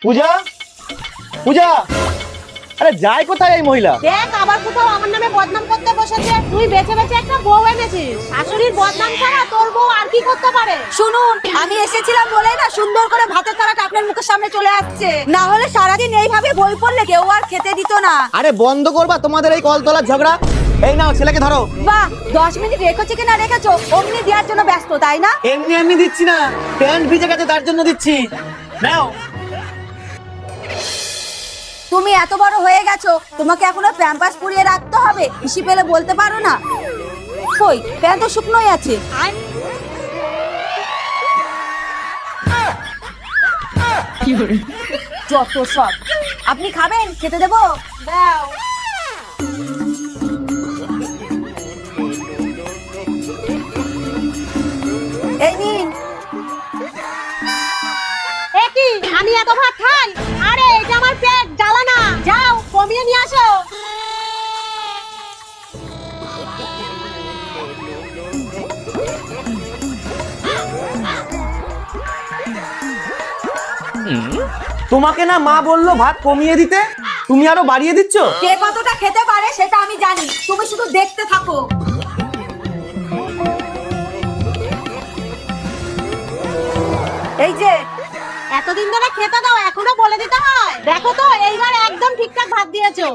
পূজা, পূজা, আরে যায় কোথায় এই মহিলা? দেখ আবার কোথাও আমার নামে বদনাম করতে বসেছে। তুই বেঁচে বেঁচে একটা বউ এনেছিস, শাশুড়ির বদনাম ছাড়া তোর বউ আর কি করতে পারে? শুনুন, আমি এসেছিলাম বলে না সুন্দর করে ভাতের থালাটা আপনার মুখের সামনে চলে আসছে। না হলে সারাদিন এইভাবে বই পড়লে কেউ আর খেতে দিত না। আরে বন্ধ করবা তোমাদের এই কলতলার ঝগড়া। এই নাও ছেলেকে ধরো। বাহ, 10 মিনিট রেখেছো কিনা রেখেছো, অমনি দেওয়ার জন্য ব্যস্ত তাই না? এমনি এমনি দিচ্ছি না, প্যান্ট ভিজে গেছে তার জন্য দিচ্ছি। নাও। তুমি এত বড় হয়ে গেছো, তোমাকে এখনো প্যাম্পাস পুড়িয়ে রাখতে হবে? হিসি পেলে বলতে পারো না? কই, প্যান্ট তো শুকনোই আছে। যত সব। আপনি খাবেন? খেতে দেবো? দাও। এই নিন। এ কি, আমি এত ভাত খাই? আরে এটা আমার পেট জ্বালা না, যাও কমিয়ে নিয়ে আসো। তোমাকে না মা বললো ভাত কমিয়ে দিতে, তুমি আরো বাড়িয়ে দিচ্ছ। কে কতটা খেতে পারে সেটা আমি জানি, তুমি শুধু দেখতে থাকো। এই যে, এতদিন ধরে খেতে দাও, এখনো বলে দিতে হয়? দেখো তো এইবার একদম ঠিকঠাক ভাত দিয়েছো।